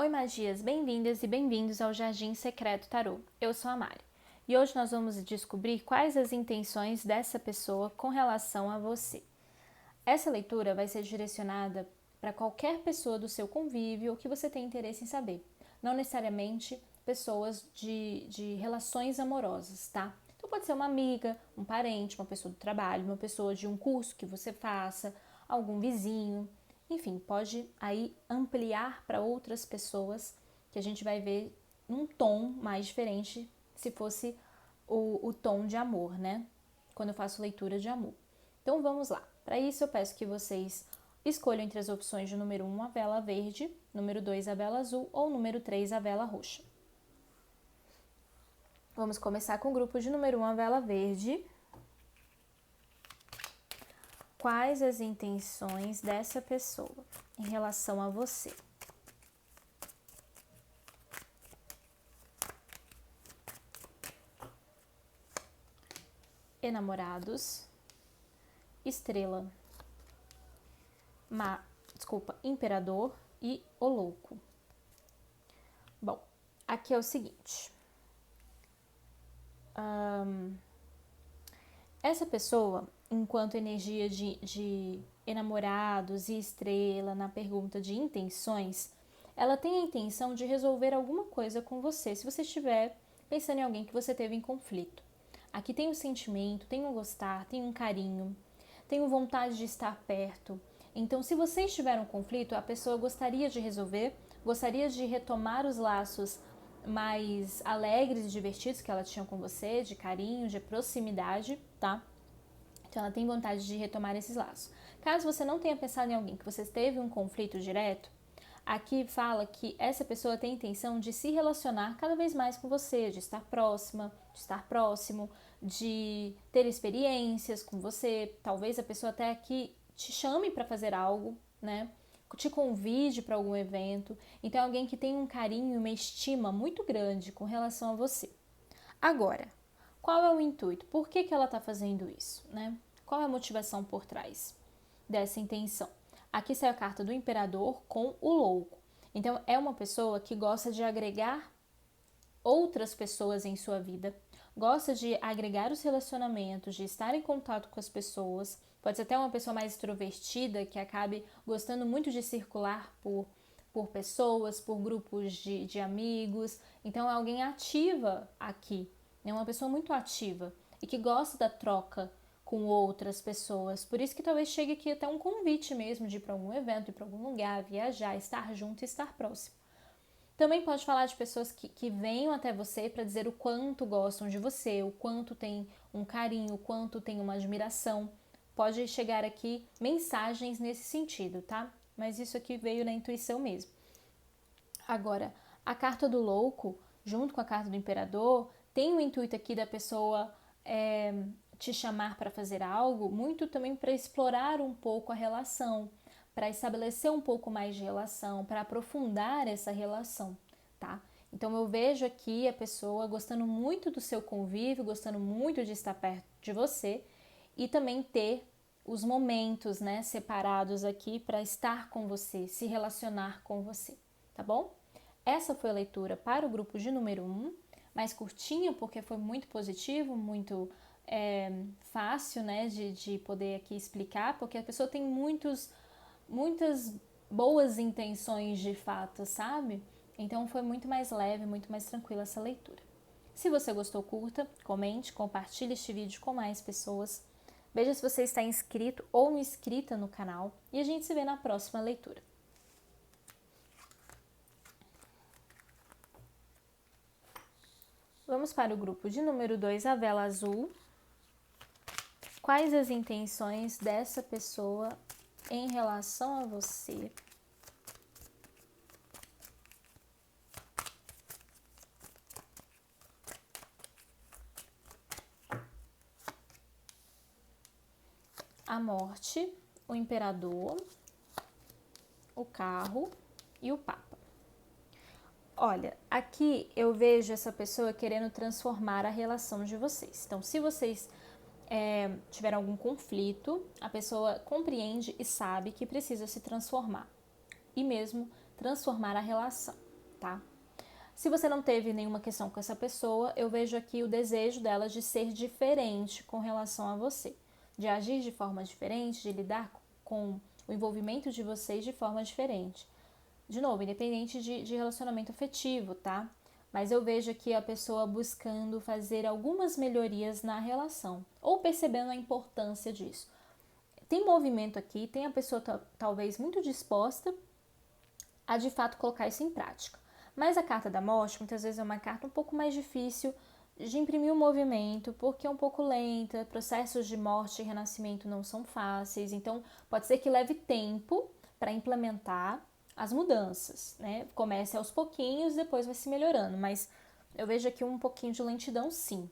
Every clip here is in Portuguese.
Oi magias, bem-vindas e bem-vindos ao Jardim Secreto Tarô. Eu sou a Mari e hoje nós vamos descobrir quais as intenções dessa pessoa com relação a você. Essa leitura vai ser direcionada para qualquer pessoa do seu convívio ou que você tem interesse em saber, não necessariamente pessoas de relações amorosas, tá? Então pode ser uma amiga, um parente, uma pessoa do trabalho, uma pessoa de um curso que você faça, algum vizinho. Enfim, pode aí ampliar para outras pessoas que a gente vai ver num tom mais diferente se fosse o tom de amor, né? Quando eu faço leitura de amor. Então vamos lá. Para isso eu peço que vocês escolham entre as opções de número 1 a vela verde, número 2 a vela azul ou número 3 a vela roxa. Vamos começar com o grupo de número 1 a vela verde. Quais as intenções dessa pessoa em relação a você? Enamorados, estrela, imperador e o louco. Bom, aqui é o seguinte. Essa pessoa, enquanto energia de enamorados e estrela, na pergunta de intenções, ela tem a intenção de resolver alguma coisa com você, se você estiver pensando em alguém que você teve em conflito. Aqui tem um sentimento, tem um gostar, tem um carinho, tem vontade de estar perto. Então, se vocês tiveram um conflito, a pessoa gostaria de resolver, gostaria de retomar os laços mais alegres e divertidos que ela tinha com você, de carinho, de proximidade, tá? Então ela tem vontade de retomar esses laços. Caso você não tenha pensado em alguém que você teve um conflito direto, aqui fala que essa pessoa tem a intenção de se relacionar cada vez mais com você, de estar próxima, de estar próximo, de ter experiências com você. Talvez a pessoa até aqui te chame para fazer algo, né? Te convide para algum evento. Então é alguém que tem um carinho e uma estima muito grande com relação a você. Agora, qual é o intuito? Por que ela está fazendo isso, né? Qual é a motivação por trás dessa intenção? Aqui sai a carta do imperador com o louco. Então, é uma pessoa que gosta de agregar outras pessoas em sua vida, gosta de agregar os relacionamentos, de estar em contato com as pessoas. Pode ser até uma pessoa mais extrovertida que acabe gostando muito de circular por pessoas, por grupos de amigos. Então, é alguém ativa aqui, é uma pessoa muito ativa e que gosta da troca com outras pessoas. Por isso que talvez chegue aqui até um convite mesmo de ir para algum evento, ir para algum lugar, viajar, estar junto e estar próximo. Também pode falar de pessoas que venham até você para dizer o quanto gostam de você, o quanto tem um carinho, o quanto tem uma admiração. Pode chegar aqui mensagens nesse sentido, tá? Mas isso aqui veio na intuição mesmo. Agora, a carta do louco, junto com a carta do imperador, tem o intuito aqui da pessoa te chamar para fazer algo, muito também para explorar um pouco a relação, para estabelecer um pouco mais de relação, para aprofundar essa relação, tá? Então eu vejo aqui a pessoa gostando muito do seu convívio, gostando muito de estar perto de você e também ter os momentos, né, separados aqui para estar com você, se relacionar com você, tá bom? Essa foi a leitura para o grupo de número 1, mais curtinha porque foi muito positivo, muito fácil, né, de poder aqui explicar, porque a pessoa tem muitas boas intenções de fato, sabe? Então foi muito mais leve, muito mais tranquila essa leitura. Se você gostou, curta, comente, compartilhe este vídeo com mais pessoas. Veja se você está inscrito ou inscrita no canal e a gente se vê na próxima leitura. Vamos para o grupo de número 2, a vela azul. Quais as intenções dessa pessoa em relação a você? A morte, o imperador, o carro e o papa. Olha, aqui eu vejo essa pessoa querendo transformar a relação de vocês. Então, se vocês tiveram algum conflito, a pessoa compreende e sabe que precisa se transformar e mesmo transformar a relação. tá? Se você não teve nenhuma questão com essa pessoa, eu vejo aqui o desejo dela de ser diferente com relação a você, de agir de forma diferente, de lidar com o envolvimento de vocês de forma diferente. De novo, independente de relacionamento afetivo, tá? Mas eu vejo aqui a pessoa buscando fazer algumas melhorias na relação, ou percebendo a importância disso. Tem movimento aqui, tem a pessoa talvez muito disposta a de fato colocar isso em prática. Mas a carta da morte muitas vezes é uma carta um pouco mais difícil de imprimir o movimento, porque é um pouco lenta, processos de morte e renascimento não são fáceis, então pode ser que leve tempo para implementar as mudanças, né? Comece aos pouquinhos, depois vai se melhorando, mas eu vejo aqui um pouquinho de lentidão, sim.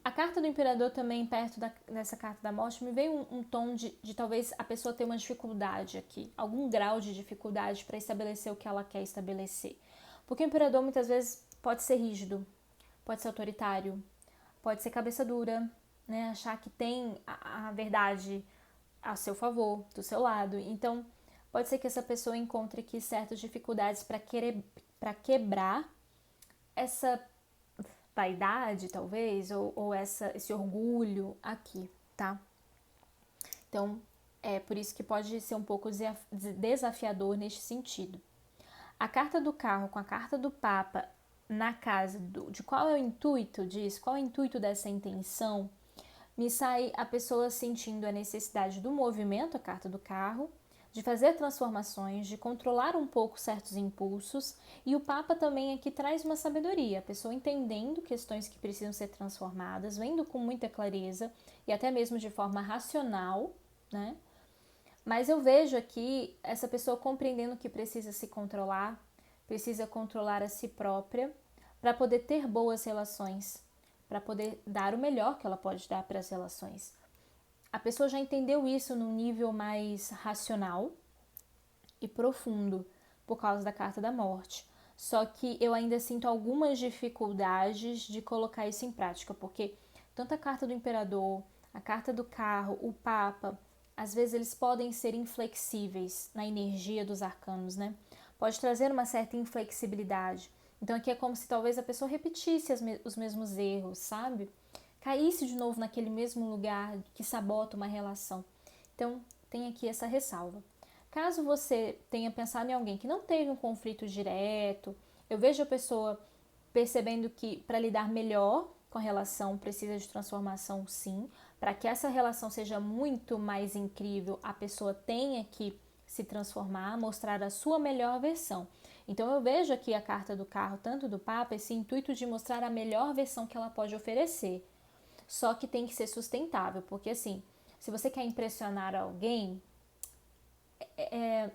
A carta do imperador também, perto dessa carta da morte, me veio um tom de talvez a pessoa ter uma dificuldade aqui, algum grau de dificuldade para estabelecer o que ela quer estabelecer. Porque o imperador muitas vezes pode ser rígido, pode ser autoritário, pode ser cabeça dura, né? Achar que tem a verdade a seu favor, do seu lado. Então, pode ser que essa pessoa encontre aqui certas dificuldades para quebrar essa vaidade, talvez, ou esse orgulho aqui, tá? Então, é por isso que pode ser um pouco desafiador neste sentido. A carta do carro com a carta do Papa na casa de qual é o intuito disso, qual é o intuito dessa intenção, me sai a pessoa sentindo a necessidade do movimento, a carta do carro, de fazer transformações, de controlar um pouco certos impulsos, e o Papa também aqui traz uma sabedoria, a pessoa entendendo questões que precisam ser transformadas, vendo com muita clareza e até mesmo de forma racional, né? Mas eu vejo aqui essa pessoa compreendendo que precisa se controlar, precisa controlar a si própria para poder ter boas relações, para poder dar o melhor que ela pode dar para as relações. A pessoa já entendeu isso num nível mais racional e profundo por causa da carta da morte. Só que eu ainda sinto algumas dificuldades de colocar isso em prática, porque tanto a carta do imperador, a carta do carro, o Papa, às vezes eles podem ser inflexíveis na energia dos arcanos, né? Pode trazer uma certa inflexibilidade. Então aqui é como se talvez a pessoa repetisse os mesmos erros, sabe? Caísse de novo naquele mesmo lugar que sabota uma relação. Então tem aqui essa ressalva. Caso você tenha pensado em alguém que não teve um conflito direto, eu vejo a pessoa percebendo que para lidar melhor com a relação precisa de transformação, sim. Para que essa relação seja muito mais incrível, a pessoa tenha que se transformar, mostrar a sua melhor versão. Então eu vejo aqui a carta do carro, tanto do Papa, esse intuito de mostrar a melhor versão que ela pode oferecer. Só que tem que ser sustentável, porque assim, se você quer impressionar alguém,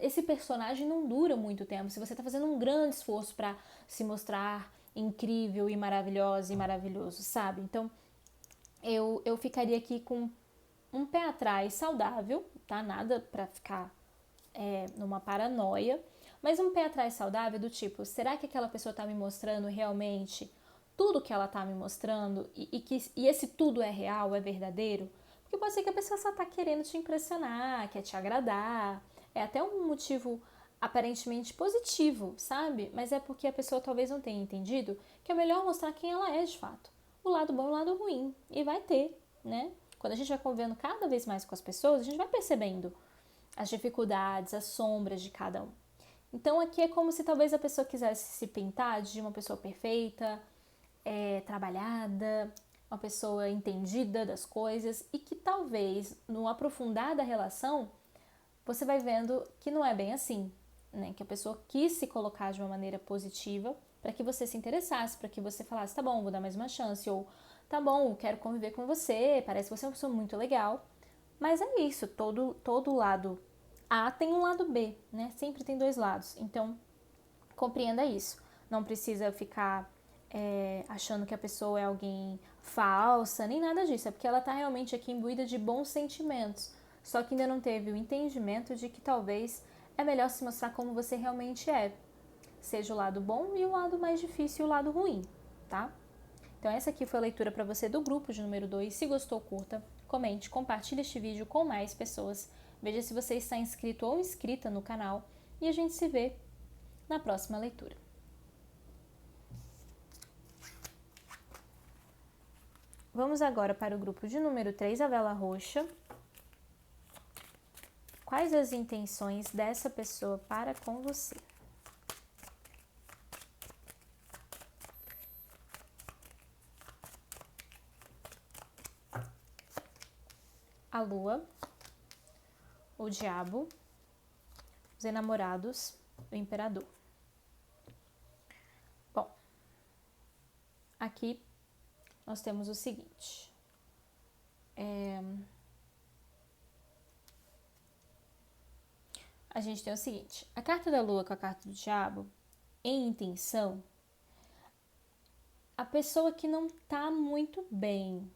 esse personagem não dura muito tempo. Se você está fazendo um grande esforço para se mostrar incrível e maravilhosa e maravilhoso, sabe? Então, eu ficaria aqui com um pé atrás saudável, tá? Nada para ficar numa paranoia, mas um pé atrás saudável do tipo, será que aquela pessoa está me mostrando realmente tudo que ela está me mostrando e esse tudo é real, é verdadeiro? Porque pode ser que a pessoa só está querendo te impressionar, quer te agradar, é até um motivo aparentemente positivo, sabe? Mas é porque a pessoa talvez não tenha entendido que é melhor mostrar quem ela é de fato. O lado bom e o lado ruim. E vai ter, né? Quando a gente vai convivendo cada vez mais com as pessoas, a gente vai percebendo as dificuldades, as sombras de cada um. Então aqui é como se talvez a pessoa quisesse se pintar de uma pessoa perfeita, trabalhada, uma pessoa entendida das coisas e que talvez no aprofundar da relação você vai vendo que não é bem assim, né? Que a pessoa quis se colocar de uma maneira positiva para que você se interessasse, para que você falasse, tá bom, vou dar mais uma chance, ou tá bom, quero conviver com você, parece que você é uma pessoa muito legal. Mas é isso, todo lado A tem um lado B, né? Sempre tem dois lados. Então, compreenda isso. Não precisa ficar achando que a pessoa é alguém falsa, nem nada disso. É porque ela tá realmente aqui imbuída de bons sentimentos. Só que ainda não teve o entendimento de que talvez é melhor se mostrar como você realmente é. Seja o lado bom e o lado mais difícil e o lado ruim, tá? Então essa aqui foi a leitura para você do grupo de número 2. Se gostou, curta, comente, compartilhe este vídeo com mais pessoas. Veja se você está inscrito ou inscrita no canal. E a gente se vê na próxima leitura. Vamos agora para o grupo de número 3, a vela roxa. Quais as intenções dessa pessoa para com você? A lua, o diabo, os enamorados, o imperador. Bom, aqui nós temos o seguinte. A gente tem o seguinte. A carta da lua com a carta do diabo, em intenção, a pessoa que não tá muito bem,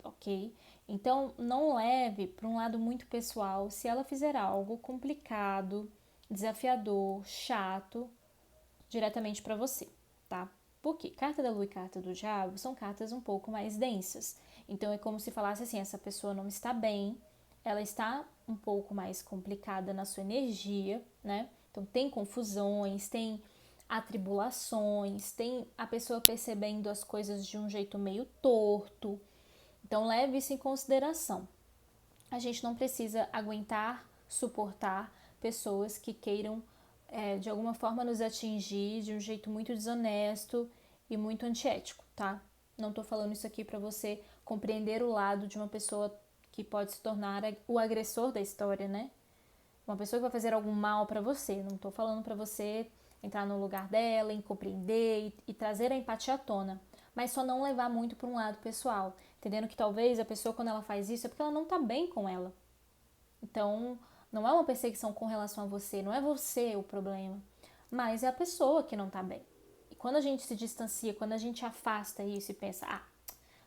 ok? Então, não leve para um lado muito pessoal se ela fizer algo complicado, desafiador, chato, diretamente para você, tá? Por quê? Carta da lua e carta do diabo são cartas um pouco mais densas. Então, é como se falasse assim, essa pessoa não está bem, ela está um pouco mais complicada na sua energia, né? Então, tem confusões, tem atribulações, tem a pessoa percebendo as coisas de um jeito meio torto. Então, leve isso em consideração. A gente não precisa aguentar, suportar pessoas que queiram, de alguma forma, nos atingir de um jeito muito desonesto e muito antiético, tá? Não tô falando isso aqui para você compreender o lado de uma pessoa que pode se tornar o agressor da história, né? Uma pessoa que vai fazer algum mal para você. Não tô falando para você entrar no lugar dela, em compreender e trazer a empatia à tona. Mas só não levar muito para um lado pessoal, entendendo que talvez a pessoa, quando ela faz isso, é porque ela não tá bem com ela. Então, não é uma perseguição com relação a você, não é você o problema, mas é a pessoa que não tá bem. E quando a gente se distancia, quando a gente afasta isso e pensa, a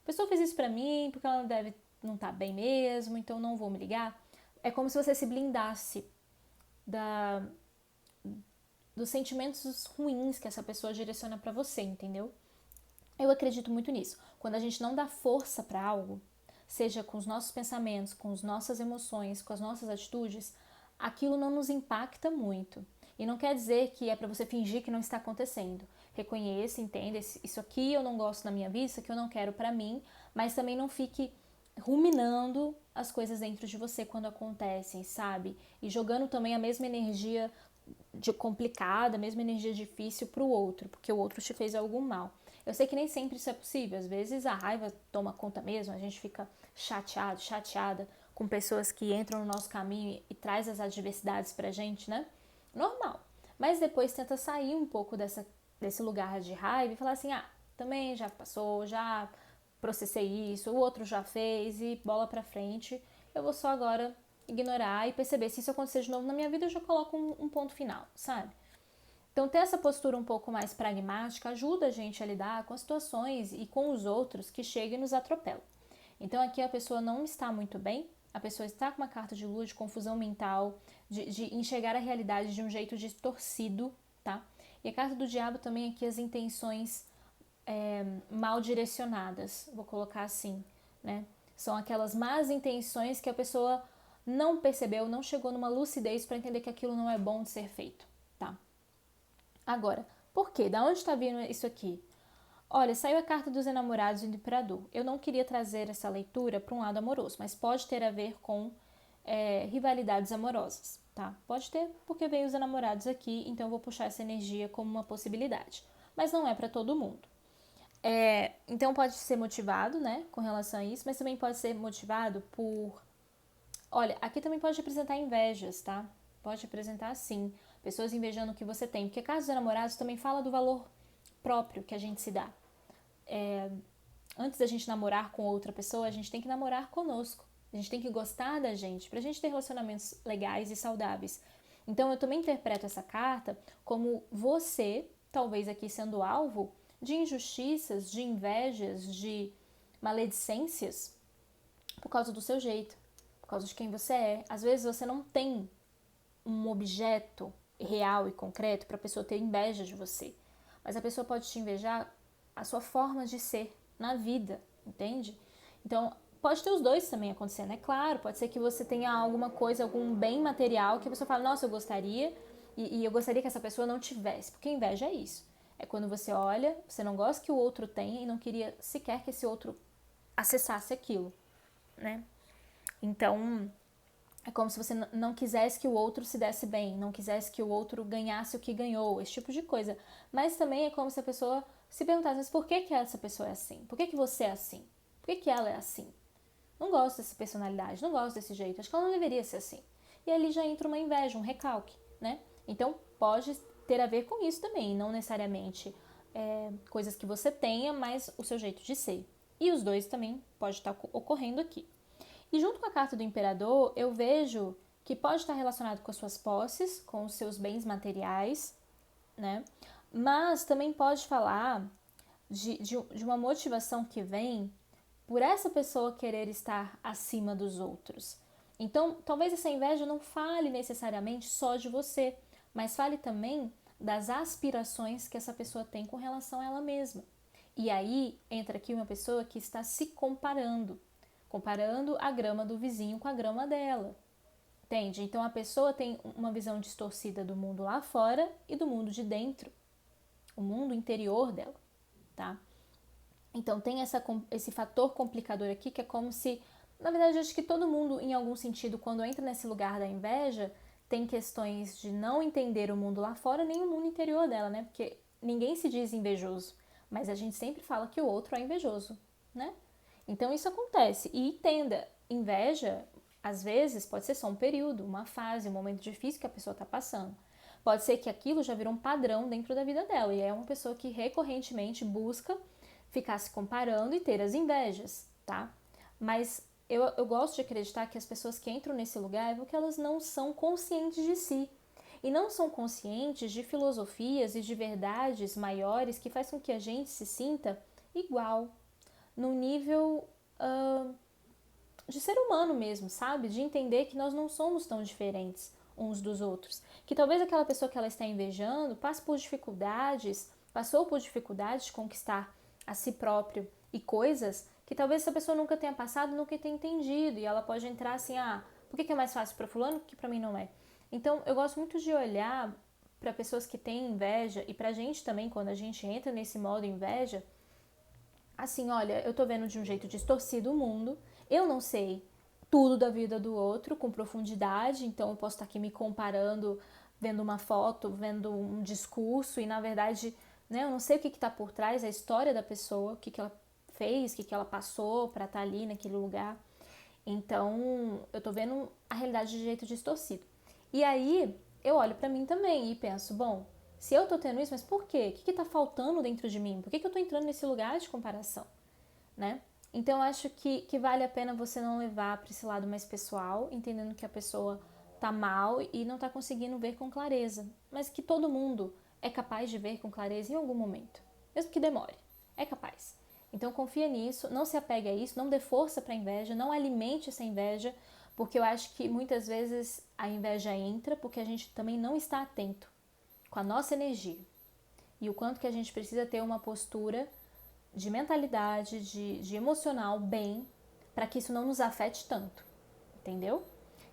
pessoa fez isso pra mim porque ela deve não tá bem mesmo, então não vou me ligar, é como se você se blindasse dos sentimentos ruins que essa pessoa direciona pra você, entendeu? Eu acredito muito nisso. Quando a gente não dá força para algo, seja com os nossos pensamentos, com as nossas emoções, com as nossas atitudes, aquilo não nos impacta muito. E não quer dizer que é para você fingir que não está acontecendo. Reconheça, entenda, isso aqui eu não gosto na minha vida, isso aqui eu não quero para mim, mas também não fique ruminando as coisas dentro de você quando acontecem, sabe? E jogando também a mesma energia complicada, a mesma energia difícil pro outro, porque o outro te fez algum mal. Eu sei que nem sempre isso é possível, às vezes a raiva toma conta mesmo, a gente fica chateada com pessoas que entram no nosso caminho e traz as adversidades pra gente, né? Normal. Mas depois tenta sair um pouco desse lugar de raiva e falar assim, também já passou, já processei isso, o outro já fez e bola pra frente, eu vou só agora ignorar e perceber se isso acontecer de novo na minha vida, eu já coloco um ponto final, sabe? Então, ter essa postura um pouco mais pragmática ajuda a gente a lidar com as situações e com os outros que chegam e nos atropelam. Então, aqui a pessoa não está muito bem, a pessoa está com uma carta de lua, de confusão mental, de enxergar a realidade de um jeito distorcido, tá? E a carta do diabo também aqui as intenções mal direcionadas, vou colocar assim, né? São aquelas más intenções que a pessoa não percebeu, não chegou numa lucidez para entender que aquilo não é bom de ser feito, tá? Agora, por quê? Da onde está vindo isso aqui? Olha, saiu a carta dos enamorados e do imperador. Eu não queria trazer essa leitura para um lado amoroso, mas pode ter a ver com rivalidades amorosas, tá? Pode ter, porque veio os enamorados aqui, então eu vou puxar essa energia como uma possibilidade. Mas não é para todo mundo. Então pode ser motivado, né, com relação a isso, mas também pode ser motivado por... Olha, aqui também pode representar invejas, tá? Pode representar, sim, pessoas invejando o que você tem. Porque caso dos namorados também fala do valor próprio que a gente se dá. Antes da gente namorar com outra pessoa, a gente tem que namorar conosco. A gente tem que gostar da gente, pra gente ter relacionamentos legais e saudáveis. Então, eu também interpreto essa carta como você, talvez aqui sendo alvo de injustiças, de invejas, de maledicências, por causa do seu jeito, por causa de quem você é. Às vezes você não tem um objeto real e concreto para a pessoa ter inveja de você, mas a pessoa pode te invejar a sua forma de ser na vida, entende? Então, pode ter os dois também acontecendo, é claro, pode ser que você tenha alguma coisa, algum bem material que a pessoa fala, nossa, eu gostaria, e eu gostaria que essa pessoa não tivesse, porque inveja é isso. É quando você olha, você não gosta que o outro tenha e não queria sequer que esse outro acessasse aquilo, né? Então, é como se você não quisesse que o outro se desse bem, não quisesse que o outro ganhasse o que ganhou, esse tipo de coisa. Mas também é como se a pessoa se perguntasse, mas por que essa pessoa é assim? Por que você é assim? Por que ela é assim? Não gosto dessa personalidade, não gosto desse jeito, acho que ela não deveria ser assim. E ali já entra uma inveja, um recalque, né? Então pode ter a ver com isso também, não necessariamente coisas que você tenha, mas o seu jeito de ser. E os dois também pode estar ocorrendo aqui. E junto com a carta do imperador, eu vejo que pode estar relacionado com as suas posses, com os seus bens materiais, né? Mas também pode falar de uma motivação que vem por essa pessoa querer estar acima dos outros. Então, talvez essa inveja não fale necessariamente só de você, mas fale também das aspirações que essa pessoa tem com relação a ela mesma. E aí entra aqui uma pessoa que está se comparando a grama do vizinho com a grama dela. Entende? Então a pessoa tem uma visão distorcida do mundo lá fora e do mundo de dentro, o mundo interior dela, tá? Então tem esse fator complicador aqui que é como se, na verdade, acho que todo mundo, em algum sentido, quando entra nesse lugar da inveja, tem questões de não entender o mundo lá fora nem o mundo interior dela, né? Porque ninguém se diz invejoso, mas a gente sempre fala que o outro é invejoso, né? Então isso acontece. E entenda, inveja, às vezes, pode ser só um período, uma fase, um momento difícil que a pessoa está passando. Pode ser que aquilo já virou um padrão dentro da vida dela e é uma pessoa que recorrentemente busca ficar se comparando e ter as invejas, tá? Mas eu gosto de acreditar que as pessoas que entram nesse lugar é porque elas não são conscientes de si. E não são conscientes de filosofias e de verdades maiores que fazem com que a gente se sinta igual, num nível de ser humano mesmo, sabe? De entender que nós não somos tão diferentes uns dos outros. Que talvez aquela pessoa que ela está invejando passou por dificuldades de conquistar a si próprio e coisas que talvez essa pessoa nunca tenha passado, nunca tenha entendido. E ela pode entrar assim, por que é mais fácil para fulano que para mim não é? Então, eu gosto muito de olhar para pessoas que têm inveja e pra gente também, quando a gente entra nesse modo inveja, assim, olha, eu tô vendo de um jeito distorcido o mundo, eu não sei tudo da vida do outro com profundidade, então eu posso estar aqui me comparando, vendo uma foto, vendo um discurso e na verdade, né, eu não sei o que está por trás, a história da pessoa, o que ela fez, o que ela passou para estar ali naquele lugar. Então, eu tô vendo a realidade de jeito distorcido. E aí, eu olho para mim também e penso, bom, se eu tô tendo isso, mas por quê? O que tá faltando dentro de mim? Por que eu tô entrando nesse lugar de comparação, né? Então, eu acho que vale a pena você não levar para esse lado mais pessoal, entendendo que a pessoa tá mal e não tá conseguindo ver com clareza, mas que todo mundo é capaz de ver com clareza em algum momento, mesmo que demore, é capaz. Então confia nisso, não se apegue a isso, não dê força para a inveja, não alimente essa inveja, porque eu acho que muitas vezes a inveja entra porque a gente também não está atento com a nossa energia e o quanto que a gente precisa ter uma postura de mentalidade, de emocional bem, para que isso não nos afete tanto, entendeu?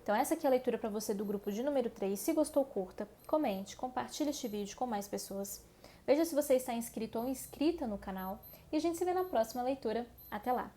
Então essa aqui é a leitura para você do grupo de número 3. Se gostou, curta, comente, compartilhe este vídeo com mais pessoas. Veja se você está inscrito ou inscrita no canal e a gente se vê na próxima leitura. Até lá!